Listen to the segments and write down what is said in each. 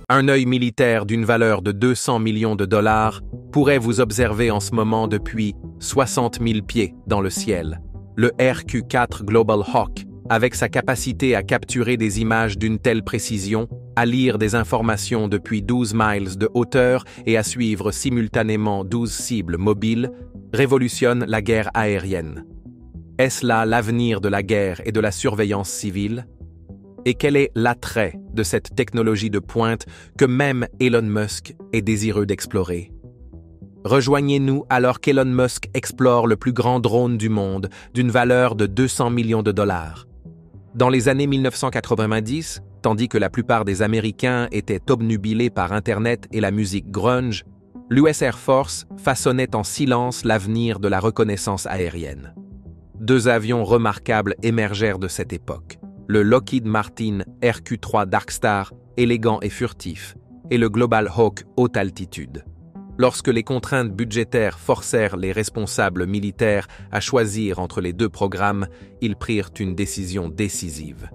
Un œil militaire d'une valeur de 200 millions de dollars pourrait vous observer en ce moment depuis 60 000 pieds dans le ciel. Le RQ-4 Global Hawk, avec sa capacité à capturer des images d'une telle précision, à lire des informations depuis 12 miles de hauteur et à suivre simultanément 12 cibles mobiles, révolutionne la guerre aérienne. Est-ce là l'avenir de la guerre et de la surveillance civile? Et quel est l'attrait de cette technologie de pointe que même Elon Musk est désireux d'explorer? Rejoignez-nous alors qu'Elon Musk explore le plus grand drone du monde d'une valeur de 200 millions de dollars. Dans les années 1990, tandis que la plupart des Américains étaient obnubilés par Internet et la musique grunge, l'US Air Force façonnait en silence l'avenir de la reconnaissance aérienne. Deux avions remarquables émergèrent de cette époque. Le Lockheed Martin RQ-3 Darkstar, élégant et furtif, et le Global Hawk haute altitude. Lorsque les contraintes budgétaires forcèrent les responsables militaires à choisir entre les deux programmes, ils prirent une décision décisive.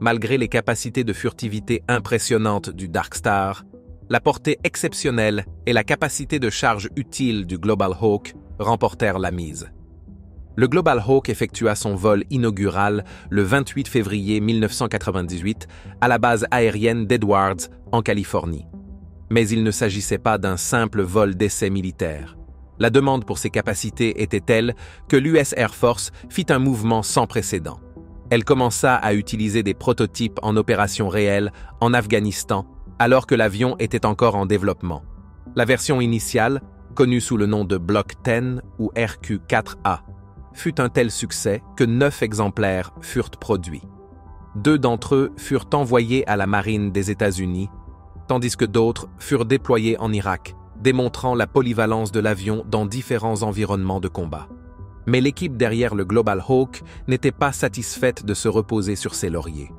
Malgré les capacités de furtivité impressionnantes du Darkstar, la portée exceptionnelle et la capacité de charge utile du Global Hawk remportèrent la mise. Le Global Hawk effectua son vol inaugural le 28 février 1998 à la base aérienne d'Edwards, en Californie. Mais il ne s'agissait pas d'un simple vol d'essai militaire. La demande pour ses capacités était telle que l'US Air Force fit un mouvement sans précédent. Elle commença à utiliser des prototypes en opération réelle en Afghanistan, alors que l'avion était encore en développement. La version initiale, connue sous le nom de Block 10 ou RQ-4A, fut un tel succès que 9 exemplaires furent produits. 2 d'entre eux furent envoyés à la marine des États-Unis, tandis que d'autres furent déployés en Irak, démontrant la polyvalence de l'avion dans différents environnements de combat. Mais l'équipe derrière le Global Hawk n'était pas satisfaite de se reposer sur ses lauriers.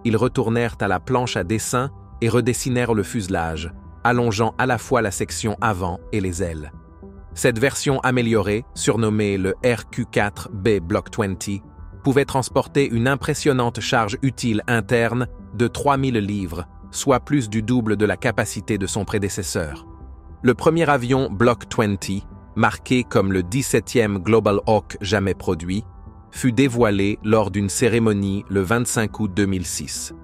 Ils retournèrent à la planche à dessin et redessinèrent le fuselage, allongeant à la fois la section avant et les ailes. Cette version améliorée, surnommée le RQ-4B Block 20, pouvait transporter une impressionnante charge utile interne de 3000 livres, soit plus du double de la capacité de son prédécesseur. Le premier avion Block 20, marqué comme le 17e Global Hawk jamais produit, fut dévoilé lors d'une cérémonie le 25 août 2006.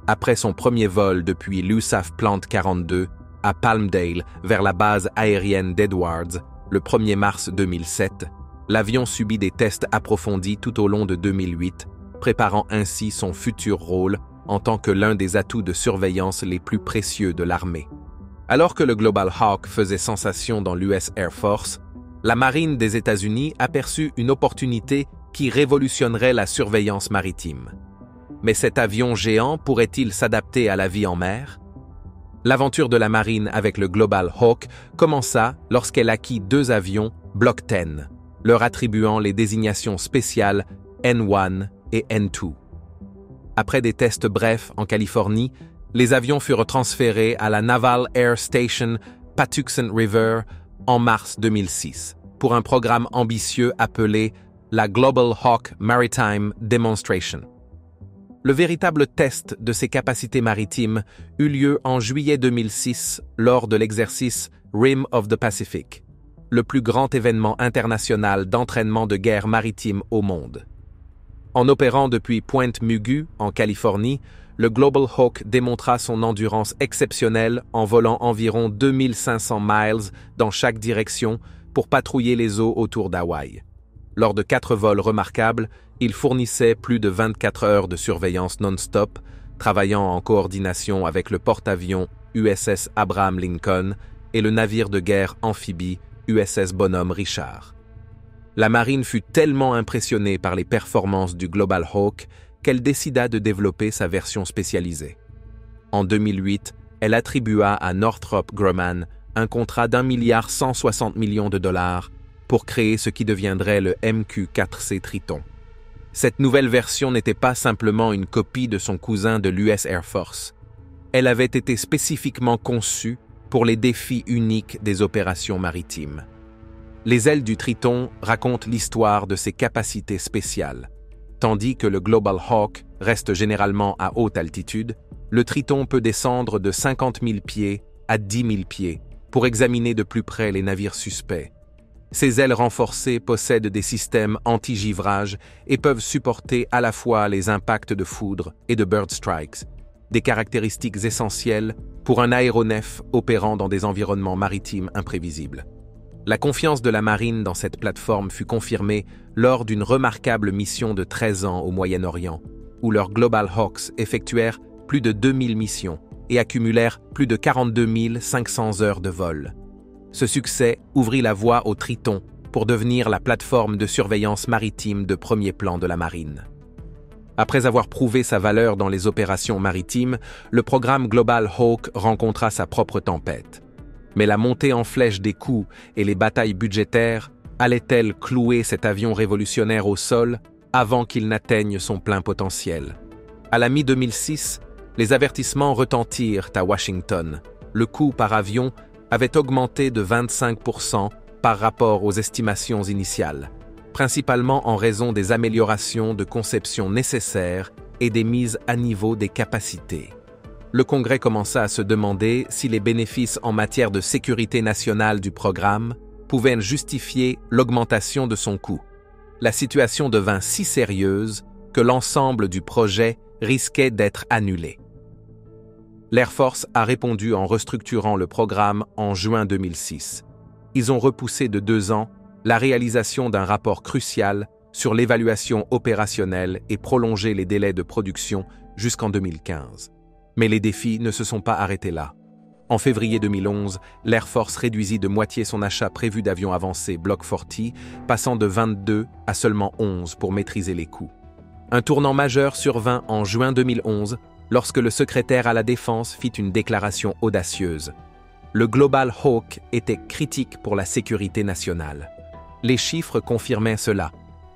Après son premier vol depuis l'USAF Plant 42 à Palmdale vers la base aérienne d'Edwards, le 1er mars 2007, l'avion subit des tests approfondis tout au long de 2008, préparant ainsi son futur rôle en tant que l'un des atouts de surveillance les plus précieux de l'armée. Alors que le Global Hawk faisait sensation dans l'US Air Force, la marine des États-Unis aperçut une opportunité qui révolutionnerait la surveillance maritime. Mais cet avion géant pourrait-il s'adapter à la vie en mer? L'aventure de la marine avec le Global Hawk commença lorsqu'elle acquit 2 avions Block 10, leur attribuant les désignations spéciales N1 et N2. Après des tests brefs en Californie, les avions furent transférés à la Naval Air Station Patuxent River en mars 2006 pour un programme ambitieux appelé la Global Hawk Maritime Demonstration. Le véritable test de ses capacités maritimes eut lieu en juillet 2006 lors de l'exercice Rim of the Pacific, le plus grand événement international d'entraînement de guerre maritime au monde. En opérant depuis Point Mugu, en Californie, le Global Hawk démontra son endurance exceptionnelle en volant environ 2500 miles dans chaque direction pour patrouiller les eaux autour d'Hawaï. Lors de 4 vols remarquables, il fournissait plus de 24 heures de surveillance non-stop, travaillant en coordination avec le porte-avions USS Abraham Lincoln et le navire de guerre amphibie USS Bonhomme Richard. La marine fut tellement impressionnée par les performances du Global Hawk qu'elle décida de développer sa version spécialisée. En 2008, elle attribua à Northrop Grumman un contrat d'1,160 milliard de dollars pour créer ce qui deviendrait le MQ-4C Triton. Cette nouvelle version n'était pas simplement une copie de son cousin de l'US Air Force. Elle avait été spécifiquement conçue pour les défis uniques des opérations maritimes. Les ailes du Triton racontent l'histoire de ses capacités spéciales. Tandis que le Global Hawk reste généralement à haute altitude, le Triton peut descendre de 50 000 pieds à 10 000 pieds pour examiner de plus près les navires suspects. Ces ailes renforcées possèdent des systèmes anti-givrage et peuvent supporter à la fois les impacts de foudre et de bird strikes, des caractéristiques essentielles pour un aéronef opérant dans des environnements maritimes imprévisibles. La confiance de la marine dans cette plateforme fut confirmée lors d'une remarquable mission de 13 ans au Moyen-Orient, où leurs Global Hawks effectuèrent plus de 2000 missions et accumulèrent plus de 42 500 heures de vol. Ce succès ouvrit la voie au Triton pour devenir la plateforme de surveillance maritime de premier plan de la marine. Après avoir prouvé sa valeur dans les opérations maritimes, le programme Global Hawk rencontra sa propre tempête. Mais la montée en flèche des coûts et les batailles budgétaires allaient-elles clouer cet avion révolutionnaire au sol avant qu'il n'atteigne son plein potentiel? À la mi-2006, les avertissements retentirent à Washington. Le coût par avion avait augmenté de 25% par rapport aux estimations initiales, principalement en raison des améliorations de conception nécessaires et des mises à niveau des capacités. Le Congrès commença à se demander si les bénéfices en matière de sécurité nationale du programme pouvaient justifier l'augmentation de son coût. La situation devint si sérieuse que l'ensemble du projet risquait d'être annulé. L'Air Force a répondu en restructurant le programme en juin 2006. Ils ont repoussé de 2 ans la réalisation d'un rapport crucial sur l'évaluation opérationnelle et prolongé les délais de production jusqu'en 2015. Mais les défis ne se sont pas arrêtés là. En février 2011, l'Air Force réduisit de moitié son achat prévu d'avions avancés Block 40, passant de 22 à seulement 11 pour maîtriser les coûts. Un tournant majeur survint en juin 2011 lorsque le secrétaire à la Défense fit une déclaration audacieuse. Le Global Hawk était critique pour la sécurité nationale. Les chiffres confirmaient cela.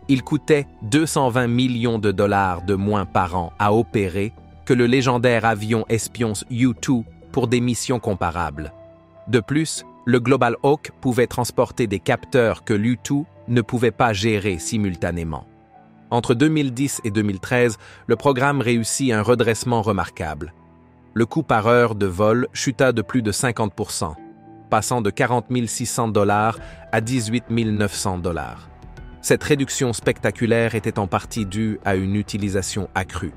Il coûtait 220 millions de dollars de moins par an à opérer que le légendaire avion espion U-2 pour des missions comparables. De plus, le Global Hawk pouvait transporter des capteurs que l'U-2 ne pouvait pas gérer simultanément. Entre 2010 et 2013, le programme réussit un redressement remarquable. Le coût par heure de vol chuta de plus de 50%, passant de 40 600 dollars à 18 900 dollars. Cette réduction spectaculaire était en partie due à une utilisation accrue.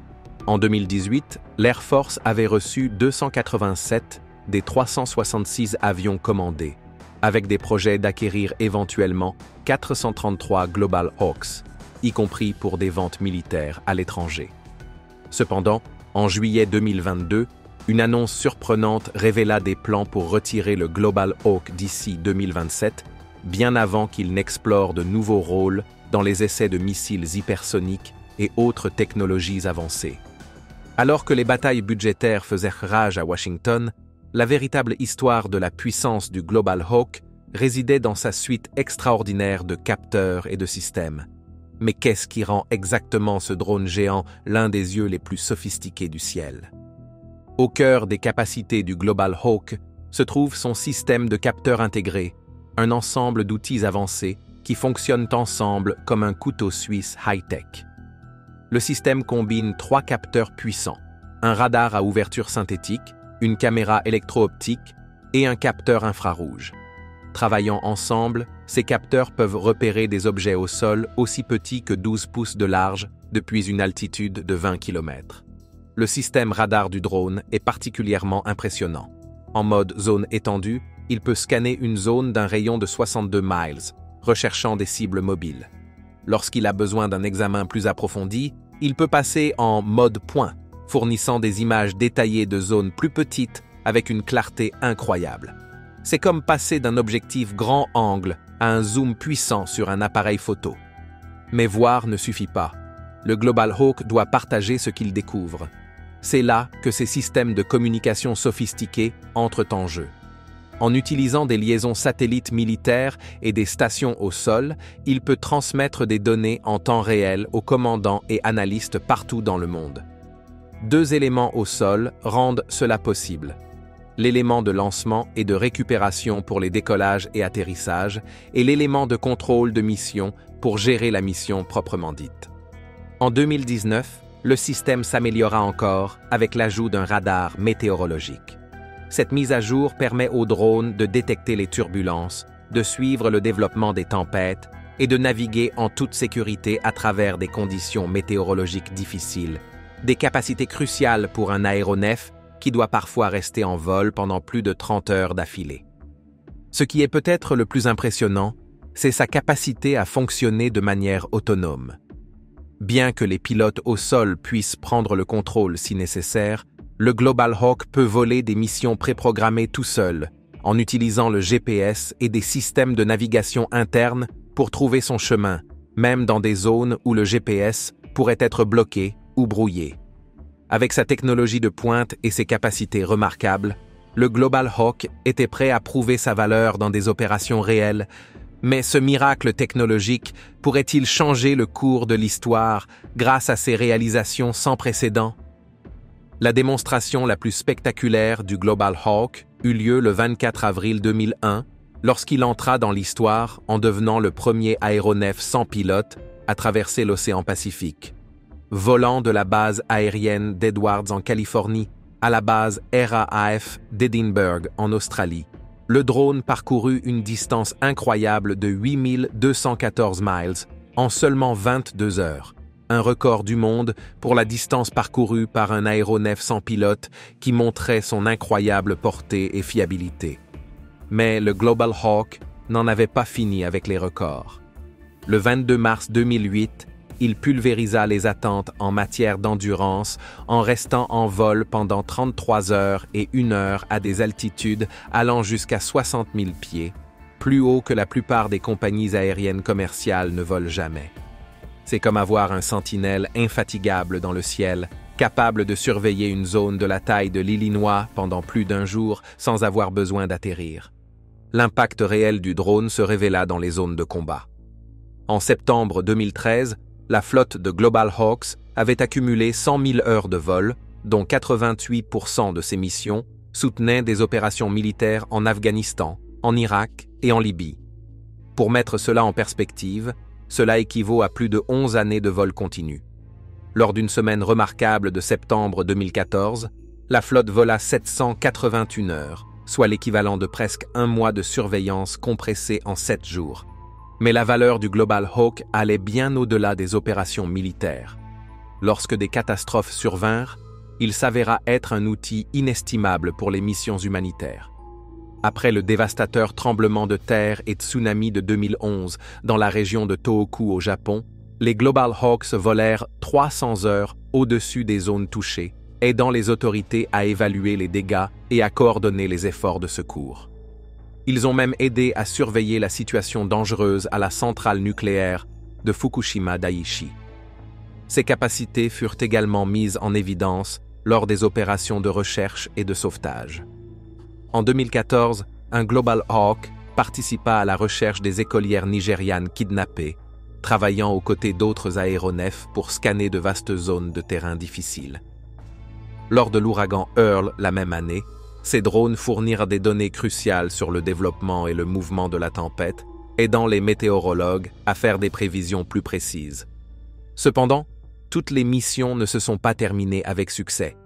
En 2018, l'Air Force avait reçu 287 des 366 avions commandés, avec des projets d'acquérir éventuellement 433 Global Hawks, y compris pour des ventes militaires à l'étranger. Cependant, en juillet 2022, une annonce surprenante révéla des plans pour retirer le Global Hawk d'ici 2027, bien avant qu'il n'explore de nouveaux rôles dans les essais de missiles hypersoniques et autres technologies avancées. Alors que les batailles budgétaires faisaient rage à Washington, la véritable histoire de la puissance du Global Hawk résidait dans sa suite extraordinaire de capteurs et de systèmes. Mais qu'est-ce qui rend exactement ce drone géant l'un des yeux les plus sophistiqués du ciel? Au cœur des capacités du Global Hawk se trouve son système de capteurs intégrés, un ensemble d'outils avancés qui fonctionnent ensemble comme un couteau suisse high-tech. Le système combine 3 capteurs puissants, un radar à ouverture synthétique, une caméra électro-optique et un capteur infrarouge. Travaillant ensemble, ces capteurs peuvent repérer des objets au sol aussi petits que 12 pouces de large depuis une altitude de 20 km. Le système radar du drone est particulièrement impressionnant. En mode zone étendue, il peut scanner une zone d'un rayon de 62 miles, recherchant des cibles mobiles. Lorsqu'il a besoin d'un examen plus approfondi, il peut passer en mode point, fournissant des images détaillées de zones plus petites avec une clarté incroyable. C'est comme passer d'un objectif grand angle à un zoom puissant sur un appareil photo. Mais voir ne suffit pas. Le Global Hawk doit partager ce qu'il découvre. C'est là que ces systèmes de communication sophistiqués entrent en jeu. En utilisant des liaisons satellites militaires et des stations au sol, il peut transmettre des données en temps réel aux commandants et analystes partout dans le monde. 2 éléments au sol rendent cela possible. L'élément de lancement et de récupération pour les décollages et atterrissages, et l'élément de contrôle de mission pour gérer la mission proprement dite. En 2019, le système s'améliora encore avec l'ajout d'un radar météorologique. Cette mise à jour permet au drone de détecter les turbulences, de suivre le développement des tempêtes et de naviguer en toute sécurité à travers des conditions météorologiques difficiles, des capacités cruciales pour un aéronef qui doit parfois rester en vol pendant plus de 30 heures d'affilée. Ce qui est peut-être le plus impressionnant, c'est sa capacité à fonctionner de manière autonome. Bien que les pilotes au sol puissent prendre le contrôle si nécessaire, le Global Hawk peut voler des missions préprogrammées tout seul, en utilisant le GPS et des systèmes de navigation internes pour trouver son chemin, même dans des zones où le GPS pourrait être bloqué ou brouillé. Avec sa technologie de pointe et ses capacités remarquables, le Global Hawk était prêt à prouver sa valeur dans des opérations réelles, mais ce miracle technologique pourrait-il changer le cours de l'histoire grâce à ses réalisations sans précédent? La démonstration la plus spectaculaire du Global Hawk eut lieu le 24 avril 2001, lorsqu'il entra dans l'histoire en devenant le premier aéronef sans pilote à traverser l'océan Pacifique. Volant de la base aérienne d'Edwards en Californie à la base RAAF d'Edinburgh en Australie, le drone parcourut une distance incroyable de 8214 miles en seulement 22 heures, un record du monde pour la distance parcourue par un aéronef sans pilote qui montrait son incroyable portée et fiabilité. Mais le Global Hawk n'en avait pas fini avec les records. Le 22 mars 2008, il pulvérisa les attentes en matière d'endurance en restant en vol pendant 33 heures et 1 heure à des altitudes allant jusqu'à 60 000 pieds, plus haut que la plupart des compagnies aériennes commerciales ne volent jamais. C'est comme avoir un sentinelle infatigable dans le ciel, capable de surveiller une zone de la taille de l'Illinois pendant plus d'1 jour sans avoir besoin d'atterrir. L'impact réel du drone se révéla dans les zones de combat. En septembre 2013, la flotte de Global Hawks avait accumulé 100 000 heures de vol, dont 88% de ces missions soutenaient des opérations militaires en Afghanistan, en Irak et en Libye. Pour mettre cela en perspective, cela équivaut à plus de 11 années de vol continu. Lors d'une semaine remarquable de septembre 2014, la flotte vola 781 heures, soit l'équivalent de presque 1 mois de surveillance compressée en 7 jours. Mais la valeur du Global Hawk allait bien au-delà des opérations militaires. Lorsque des catastrophes survinrent, il s'avéra être un outil inestimable pour les missions humanitaires. Après le dévastateur tremblement de terre et tsunami de 2011 dans la région de Tohoku au Japon, les Global Hawks volèrent 300 heures au-dessus des zones touchées, aidant les autorités à évaluer les dégâts et à coordonner les efforts de secours. Ils ont même aidé à surveiller la situation dangereuse à la centrale nucléaire de Fukushima Daiichi. Ces capacités furent également mises en évidence lors des opérations de recherche et de sauvetage. En 2014, un Global Hawk participa à la recherche des écolières nigérianes kidnappées, travaillant aux côtés d'autres aéronefs pour scanner de vastes zones de terrain difficiles. Lors de l'ouragan Earl la même année, ces drones fournirent des données cruciales sur le développement et le mouvement de la tempête, aidant les météorologues à faire des prévisions plus précises. Cependant, toutes les missions ne se sont pas terminées avec succès.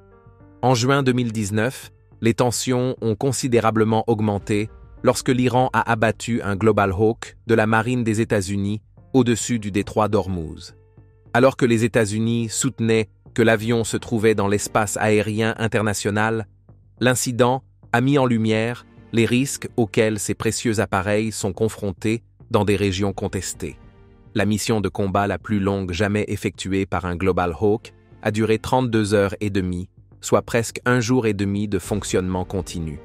En juin 2019, les tensions ont considérablement augmenté lorsque l'Iran a abattu un Global Hawk de la marine des États-Unis au-dessus du détroit d'Ormuz. Alors que les États-Unis soutenaient que l'avion se trouvait dans l'espace aérien international, l'incident a mis en lumière les risques auxquels ces précieux appareils sont confrontés dans des régions contestées. La mission de combat la plus longue jamais effectuée par un Global Hawk a duré 32 heures et demie, soit presque 1 jour et demi de fonctionnement continu.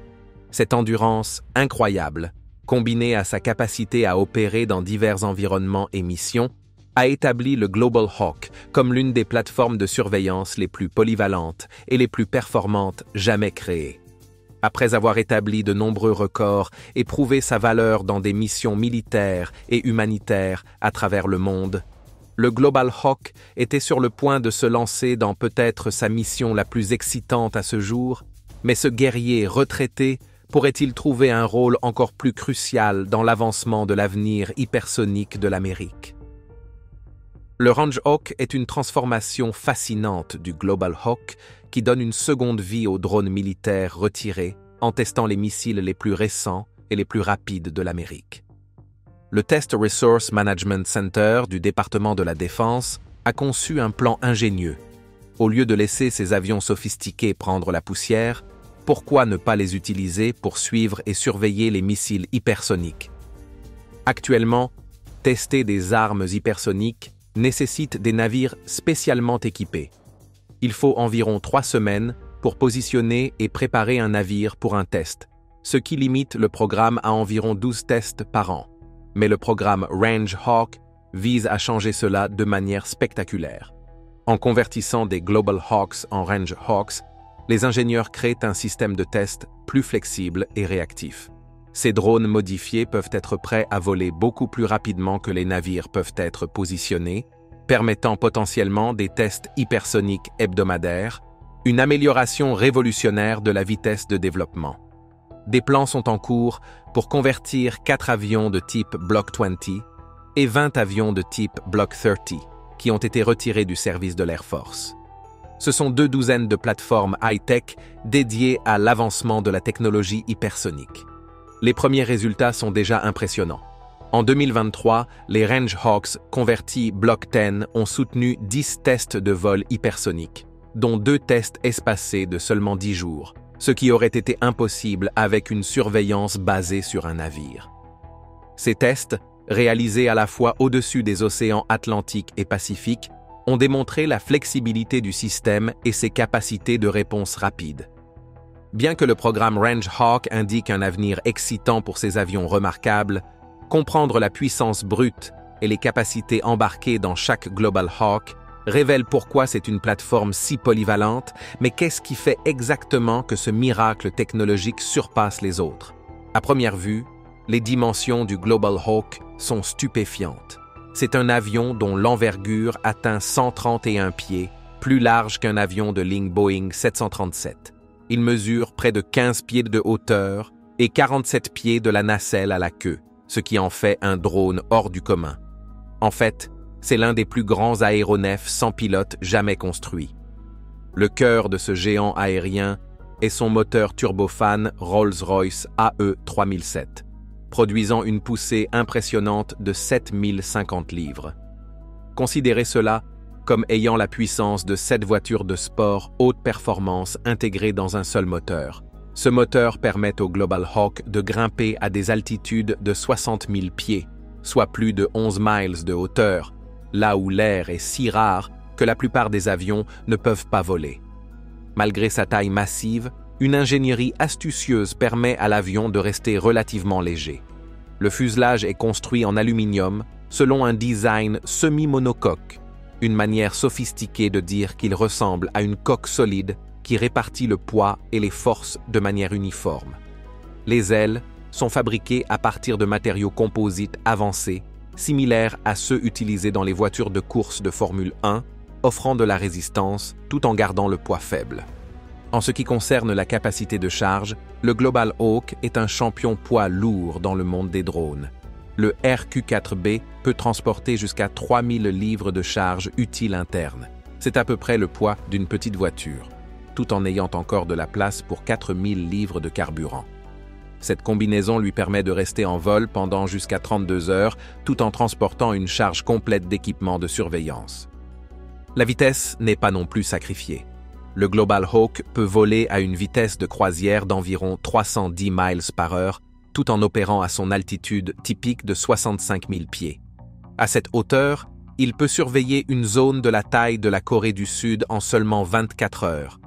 Cette endurance incroyable, combinée à sa capacité à opérer dans divers environnements et missions, a établi le Global Hawk comme l'une des plateformes de surveillance les plus polyvalentes et les plus performantes jamais créées. Après avoir établi de nombreux records et prouvé sa valeur dans des missions militaires et humanitaires à travers le monde, le Global Hawk était sur le point de se lancer dans peut-être sa mission la plus excitante à ce jour, mais ce guerrier retraité pourrait-il trouver un rôle encore plus crucial dans l'avancement de l'avenir hypersonique de l'Amérique? Le Range Hawk est une transformation fascinante du Global Hawk qui donne une seconde vie aux drones militaires retirés en testant les missiles les plus récents et les plus rapides de l'Amérique. Le Test Resource Management Center du département de la Défense a conçu un plan ingénieux. Au lieu de laisser ces avions sophistiqués prendre la poussière, pourquoi ne pas les utiliser pour suivre et surveiller les missiles hypersoniques? Actuellement, tester des armes hypersoniques nécessite des navires spécialement équipés. Il faut environ 3 semaines pour positionner et préparer un navire pour un test, ce qui limite le programme à environ 12 tests par an. Mais le programme Range Hawk vise à changer cela de manière spectaculaire. En convertissant des Global Hawks en Range Hawks, les ingénieurs créent un système de test plus flexible et réactif. Ces drones modifiés peuvent être prêts à voler beaucoup plus rapidement que les navires peuvent être positionnés, permettant potentiellement des tests hypersoniques hebdomadaires, une amélioration révolutionnaire de la vitesse de développement. Des plans sont en cours pour convertir 4 avions de type Block 20 et 20 avions de type Block 30 qui ont été retirés du service de l'Air Force. Ce sont 2 douzaines de plateformes high-tech dédiées à l'avancement de la technologie hypersonique. Les premiers résultats sont déjà impressionnants. En 2023, les Range Hawks convertis Block 10 ont soutenu 10 tests de vol hypersonique, dont 2 tests espacés de seulement 10 jours, ce qui aurait été impossible avec une surveillance basée sur un navire. Ces tests, réalisés à la fois au-dessus des océans Atlantique et Pacifique, ont démontré la flexibilité du système et ses capacités de réponse rapide. Bien que le programme Range Hawk indique un avenir excitant pour ces avions remarquables, comprendre la puissance brute et les capacités embarquées dans chaque Global Hawk révèle pourquoi c'est une plateforme si polyvalente, mais qu'est-ce qui fait exactement que ce miracle technologique surpasse les autres? À première vue, les dimensions du Global Hawk sont stupéfiantes. C'est un avion dont l'envergure atteint 131 pieds, plus large qu'un avion de ligne Boeing 737. Il mesure près de 15 pieds de hauteur et 47 pieds de la nacelle à la queue, ce qui en fait un drone hors du commun. En fait, c'est l'un des plus grands aéronefs sans pilote jamais construits. Le cœur de ce géant aérien est son moteur turbofan Rolls-Royce AE3007, produisant une poussée impressionnante de 7050 livres. Considérez cela comme ayant la puissance de 7 voitures de sport haute performance intégrées dans un seul moteur. Ce moteur permet au Global Hawk de grimper à des altitudes de 60 000 pieds, soit plus de 11 miles de hauteur, là où l'air est si rare que la plupart des avions ne peuvent pas voler. Malgré sa taille massive, une ingénierie astucieuse permet à l'avion de rester relativement léger. Le fuselage est construit en aluminium selon un design semi-monocoque, une manière sophistiquée de dire qu'il ressemble à une coque solide qui répartit le poids et les forces de manière uniforme. Les ailes sont fabriquées à partir de matériaux composites avancés, similaires à ceux utilisés dans les voitures de course de Formule 1, offrant de la résistance tout en gardant le poids faible. En ce qui concerne la capacité de charge, le Global Hawk est un champion poids lourd dans le monde des drones. Le RQ-4B peut transporter jusqu'à 3000 livres de charge utile interne. C'est à peu près le poids d'une petite voiture, tout en ayant encore de la place pour 4000 livres de carburant. Cette combinaison lui permet de rester en vol pendant jusqu'à 32 heures, tout en transportant une charge complète d'équipements de surveillance. La vitesse n'est pas non plus sacrifiée. Le Global Hawk peut voler à une vitesse de croisière d'environ 310 miles par heure, tout en opérant à son altitude typique de 65 000 pieds. À cette hauteur, il peut surveiller une zone de la taille de la Corée du Sud en seulement 24 heures,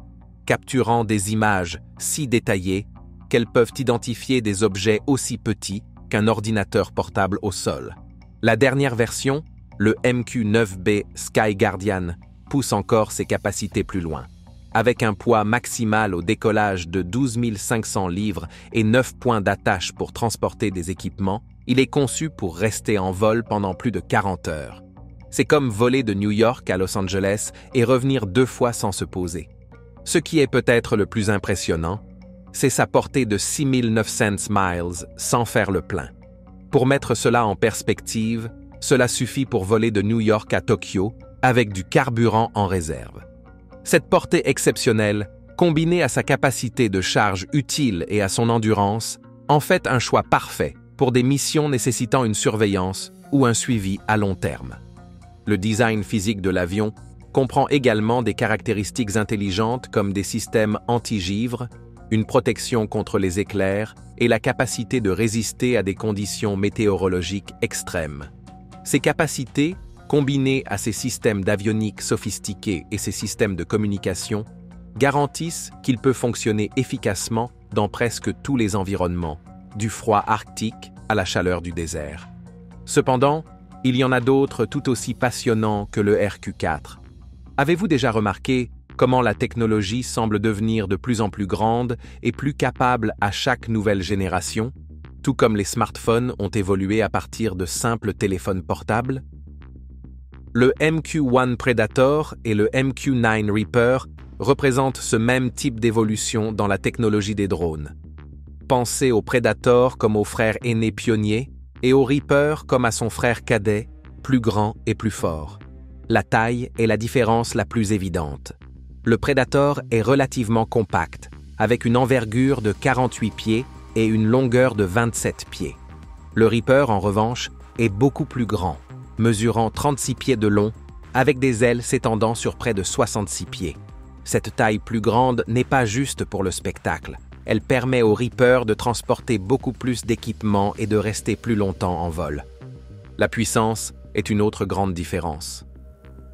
capturant des images si détaillées qu'elles peuvent identifier des objets aussi petits qu'un ordinateur portable au sol. La dernière version, le MQ-9B Sky Guardian, pousse encore ses capacités plus loin. Avec un poids maximal au décollage de 12 500 livres et 9 points d'attache pour transporter des équipements, il est conçu pour rester en vol pendant plus de 40 heures. C'est comme voler de New York à Los Angeles et revenir 2 fois sans se poser. Ce qui est peut-être le plus impressionnant, c'est sa portée de 6900 miles sans faire le plein. Pour mettre cela en perspective, Cela suffit pour voler de New York à Tokyo avec du carburant en réserve. Cette portée exceptionnelle, combinée à sa capacité de charge utile et à son endurance, en fait un choix parfait pour des missions nécessitant une surveillance ou un suivi à long terme. Le design physique de l'avion comprend également des caractéristiques intelligentes comme des systèmes anti-givre, une protection contre les éclairs et la capacité de résister à des conditions météorologiques extrêmes. Ces capacités, combinées à ces systèmes d'avionique sophistiqués et ces systèmes de communication, garantissent qu'il peut fonctionner efficacement dans presque tous les environnements, du froid arctique à la chaleur du désert. Cependant, il y en a d'autres tout aussi passionnants que le RQ-4. Avez-vous déjà remarqué comment la technologie semble devenir de plus en plus grande et plus capable à chaque nouvelle génération, tout comme les smartphones ont évolué à partir de simples téléphones portables? Le MQ-1 Predator et le MQ-9 Reaper représentent ce même type d'évolution dans la technologie des drones. Pensez au Predator comme au frère aîné pionnier et au Reaper comme à son frère cadet, plus grand et plus fort. La taille est la différence la plus évidente. Le Predator est relativement compact, avec une envergure de 48 pieds et une longueur de 27 pieds. Le Reaper, en revanche, est beaucoup plus grand, mesurant 36 pieds de long, avec des ailes s'étendant sur près de 66 pieds. Cette taille plus grande n'est pas juste pour le spectacle. Elle permet au Reaper de transporter beaucoup plus d'équipements et de rester plus longtemps en vol. La puissance est une autre grande différence.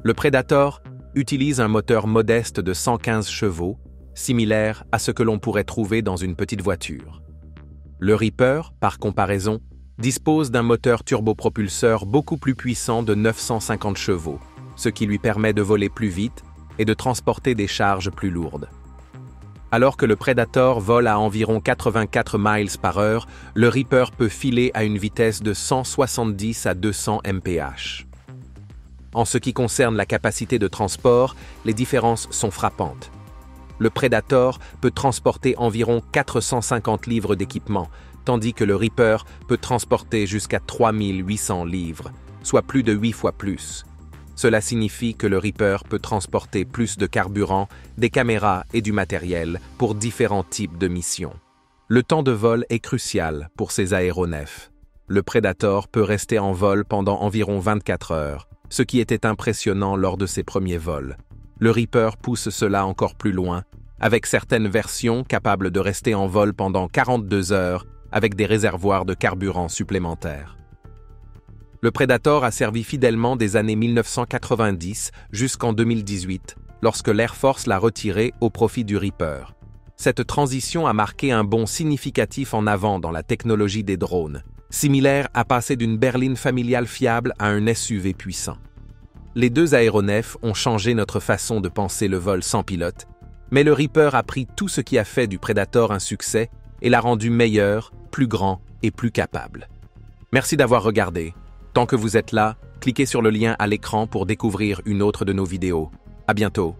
Le Predator utilise un moteur modeste de 115 chevaux, similaire à ce que l'on pourrait trouver dans une petite voiture. Le Reaper, par comparaison, dispose d'un moteur turbopropulseur beaucoup plus puissant de 950 chevaux, ce qui lui permet de voler plus vite et de transporter des charges plus lourdes. Alors que le Predator vole à environ 84 miles par heure, le Reaper peut filer à une vitesse de 170 à 200 mph. En ce qui concerne la capacité de transport, les différences sont frappantes. Le Predator peut transporter environ 450 livres d'équipement, tandis que le Reaper peut transporter jusqu'à 3800 livres, soit plus de 8 fois plus. Cela signifie que le Reaper peut transporter plus de carburant, des caméras et du matériel pour différents types de missions. Le temps de vol est crucial pour ces aéronefs. Le Predator peut rester en vol pendant environ 24 heures, ce qui était impressionnant lors de ses premiers vols. Le Reaper pousse cela encore plus loin, avec certaines versions capables de rester en vol pendant 42 heures avec des réservoirs de carburant supplémentaires. Le Predator a servi fidèlement des années 1990 jusqu'en 2018, lorsque l'Air Force l'a retiré au profit du Reaper. Cette transition a marqué un bond significatif en avant dans la technologie des drones, similaire à passer d'une berline familiale fiable à un SUV puissant. Les deux aéronefs ont changé notre façon de penser le vol sans pilote, mais le Reaper a pris tout ce qui a fait du Predator un succès et l'a rendu meilleur, plus grand et plus capable. Merci d'avoir regardé. Tant que vous êtes là, cliquez sur le lien à l'écran pour découvrir une autre de nos vidéos. À bientôt.